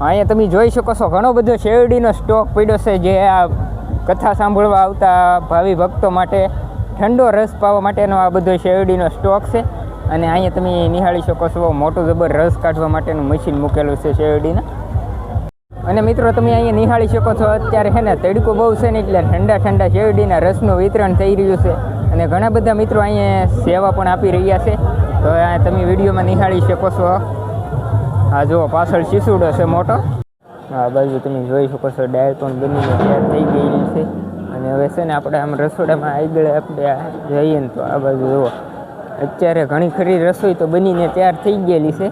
અહીંયા તમે જોઈ શકો છો ઘણો બધો શેરડીનો સ્ટોક પડ્યો છે, જે આ કથા સાંભળવા આવતા ભાવિ ભક્તો માટે ઠંડો રસ પાવા માટેનો આ બધો શેરડીનો સ્ટોક છે. અને અહીંયા તમે નિહાળી શકો છો મોટું જબર રસ કાઢવા માટેનું મશીન મૂકેલું છે શેરડીના. અને મિત્રો તમે અહીંયા નિહાળી શકો છો અત્યારે છે ને તડકો બહુ છે ને એટલે ઠંડા ઠંડા શેરડીના રસનું વિતરણ થઈ રહ્યું છે. અને ઘણા બધા મિત્રો અહીંયા સેવા પણ આપી રહ્યા છે. તો તમે વિડીયોમાં નિહાળી શકો છો. આ જુઓ પાછળ શીસુડો છે મોટો. આ બાજુ તમે જોઈ શકો છો ડાળ પણ બનીને તૈયાર થઈ ગયેલી છે. અને હવે છે ને આપણે આમ રસોડામાં આગળ આપણે જઈએ ને તો આ બાજુ જુઓ અત્યારે ઘણી ખરી રસોઈ તો બનીને તૈયાર થઈ ગયેલી છે,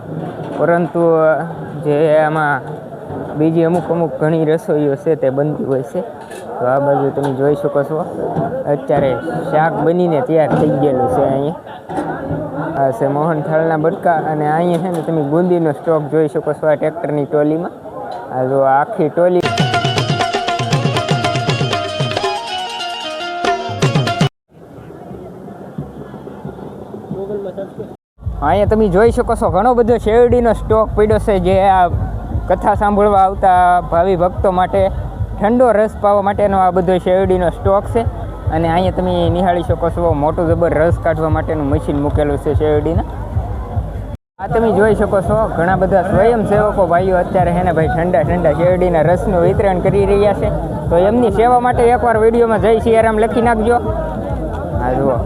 પરંતુ જે આમાં બીજી અમુક ઘણી રસોઈઓ છે તે બનતી હોય છે. તો આ બાજુ તમે જોઈ શકો છો અત્યારે શાક બનીને તૈયાર થઈ ગયેલું છે. અહીંયા આ છે મોહનથાળના બટકા. અને અહીંયા છે ને તમે બુંદીનો સ્ટોક જોઈ શકો છો આ ટ્રેક્ટરની ટોલીમાં. આ જો આખી ટોલી અહીંયા તમે જોઈ શકો છો ઘણો બધો શેરડીનો સ્ટોક પડ્યો છે, જે આ કથા સાંભળવા આવતા ભાવિ ભક્તો માટે ઠંડો રસ પાવા માટેનો આ બધો શેરડીનો સ્ટોક છે. અને અહીંયા તમે નિહાળી શકો છો મોટું જબર રસ કાઢવા માટેનું મશીન મૂકેલું છે શેરડીના. આ તમે જોઈ શકો છો ઘણા બધા સ્વયંસેવકો ભાઈઓ અત્યારે છે ને ભાઈ ઠંડા ઠંડા શેરડીના રસનું વિતરણ કરી રહ્યા છે. તો એમની સેવા માટે એકવાર વિડીયોમાં જય સિયારામ લખી નાખજો. હા જુઓ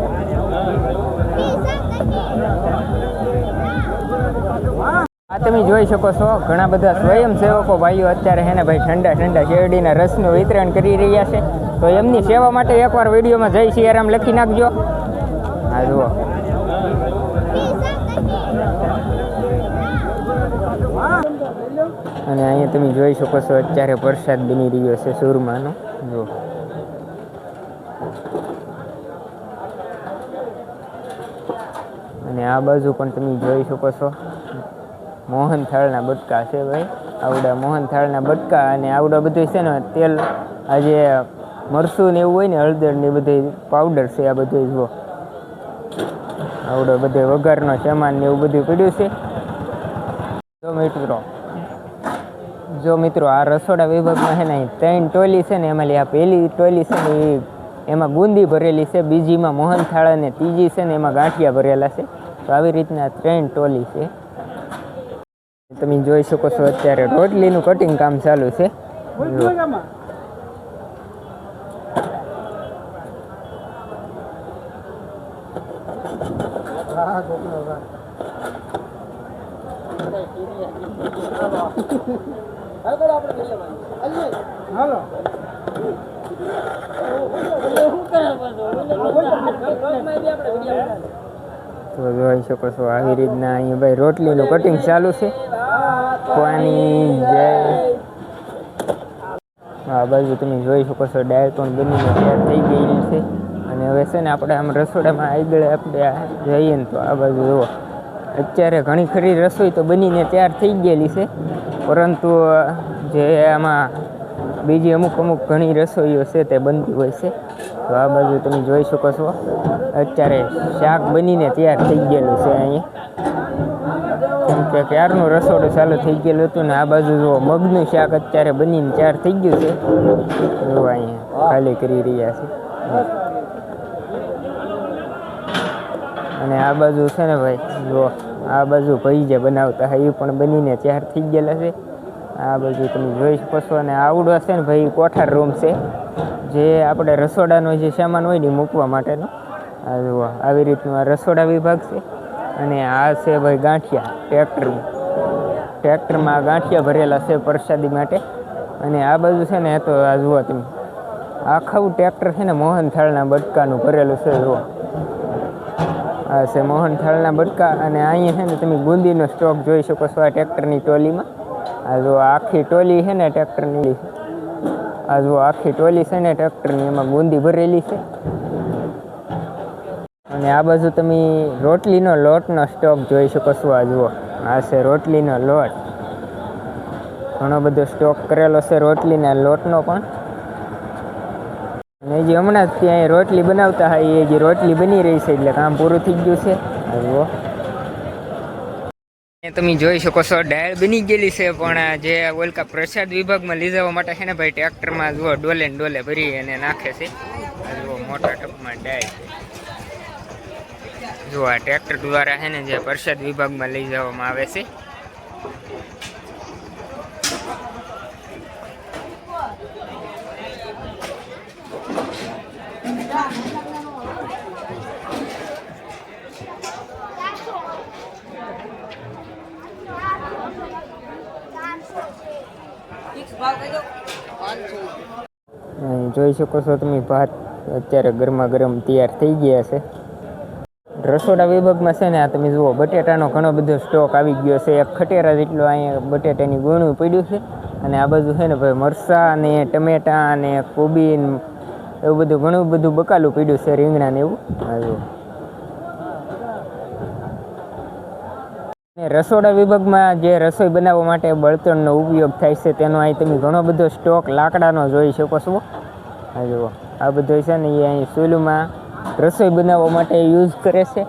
આ તમે જોઈ શકો છો ઘણા બધા સ્વયંસેવકો ભાઈઓ અત્યારે છે ને ભાઈ ઠંડા ઠંડા શેરડીના રસનું વિતરણ કરી રહ્યા છે. તો એમની સેવા માટે એકવાર વિડીયોમાં જય સિયારામ લખી નાખજો. હા જુઓ અને અહીંયા તમે જોઈ શકો છો અત્યારે પ્રસાદ બની રહ્યો છે સુરમાનો. જો અને આ બાજુ પણ તમે જોઈ શકો છો મોહનથાળના બટકા છે ભાઈ. આવડા મોહનથાળના બટકા અને આવડા બધું છે ને તેલ, આ જે મરચું ને એવું હોય ને હળદર ને બધું પાવડર છે. આ બધું જુઓ આવડો બધો વઘારનો સામાન ને એવું બધું પડ્યું છે. જો મિત્રો આ રસોડા વિભાગમાં છે ને 3 ટોલી છે ને, એમાં આ પહેલી ટોલી છે ને એમાં બુંદી ભરેલી છે, બીજીમાં મોહનથાળ અને ત્રીજી છે ને એમાં ગાંઠિયા ભરેલા છે. તો આવી રીતના 3 ટોલી છે. તમે જોઈ શકો છો અત્યારે રોટલીનું કટિંગ કામ ચાલુ છે. તો જોઈ શકો છો આવી રીતના અહીંયા ભાઈ રોટલીનું કટિંગ ચાલુ છે. પાણી જય આ બાજુ તમે જોઈ શકો છો ડાળ પણ બનીને તૈયાર થઈ ગયેલી છે. અને હવે છે ને આપણે આમ રસોડામાં આગળ આપણે જઈએ ને તો આ બાજુ જુઓ અત્યારે ઘણી ખરી રસોઈ તો બનીને તૈયાર થઈ ગયેલી છે, પરંતુ જે આમાં બીજી અમુક ઘણી રસોઈઓ છે તે બનતી હોય છે. તો આ બાજુ તમે જોઈ શકો છો અત્યારે શાક બનીને તૈયાર થઈ ગયેલું છે. અહીંયા કેમ કે ક્યારનું રસોડું ચાલુ થઈ ગયેલું હતું ને આ બાજુ જુઓ મગનું શાક અત્યારે બનીને તૈયાર થઈ ગયું છે. જો અહીંયા ખાલી કરી રહ્યા છે. અને આ બાજુ છે ને ભાઈ જો આ બાજુ ભાઈ જે બનાવતા હોય એ પણ બનીને તૈયાર થઈ ગયેલા છે. આ બાજુ તમે જોઈ શકો છો. અને આવડો છે ને ભાઈ કોઠાર રૂમ છે, જે આપણે રસોડાનો જે સામાન હોય ને મૂકવા માટેનો. આ જુઓ આવી રીતનું આ રસોડા વિભાગ છે. અને આ છે ભાઈ ગાંઠિયા ટ્રેક્ટરમાં ગાંઠિયા ભરેલા છે પ્રસાદી માટે. અને આ બાજુ છે ને તો આ જુઓ તમે આખું ટ્રેક્ટર છે ને મોહનથાળના બટકાનું ભરેલું છે. જુઓ આ છે મોહનથાળના બટકા. અને અહીંયા છે ને તમે બુંદીનો સ્ટોક જોઈ શકો છો આ ટ્રેક્ટરની ટોલીમાં. આ જો આખી ટોલી છે ને ટ્રેક્ટરની, આ જો આખી ટોલી છે ને ટ્રેક્ટરની, એમાં બુંદી ભરેલી છે. અને આ બાજુ તમે રોટલીનો લોટનો સ્ટોક જોઈ શકો છો. આ જુઓ આ છે રોટલીનો લોટ. ઘણો બધો સ્ટોક કરેલો છે રોટલીના લોટનો પણ. અને જે હમણાં જ ત્યાં રોટલી બનાવતા હોય એ જે રોટલી બની રહી છે એટલે કામ પૂરું થઈ ગયું છે. આ જુઓ તમે જોઈ શકો છો દાળ બની ગયેલી છે, પણ જે ઓલકા પ્રસાદ વિભાગમાં લઈ જવા માટે છે ને ભાઈ ટ્રેક્ટરમાં જુઓ ડોલે ને ડોલે ભરી અને નાખે છે. જુઓ મોટા ટપમાં દાળ જુઓ આ ટ્રેક્ટર દ્વારા છે ને જે પ્રસાદ વિભાગમાં લઈ જવામાં આવે છે. જોઈ શકો છો તમે ભાત અત્યારે ગરમા ગરમ તૈયાર થઈ ગયા છે. રસોડા વિભાગમાં છે ને આ તમે જુઓ બટેટાનો ઘણો બધો સ્ટોક આવી ગયો છે. એક ખટેરા જેટલો અહીંયા બટેટાની ગોણું પડ્યું છે, અને આ બાજુ છે ને ભાઈ મરચાં અને ટમેટા અને કોબી એવું બધું ઘણું બધું બકાલું પડ્યું છે, રીંગણા ને એવું. હા જુઓ રસોડા વિભાગમાં જે રસોઈ બનાવવા માટે બળતણનો ઉપયોગ થાય છે તેનો અહીં તમે ઘણો બધો સ્ટોક લાકડાનો જોઈ શકો છો. હા જુઓ આ બધો છે ને એ અહીં ચૂલામાં રસોઈ બનાવવા માટે યુઝ કરે છે.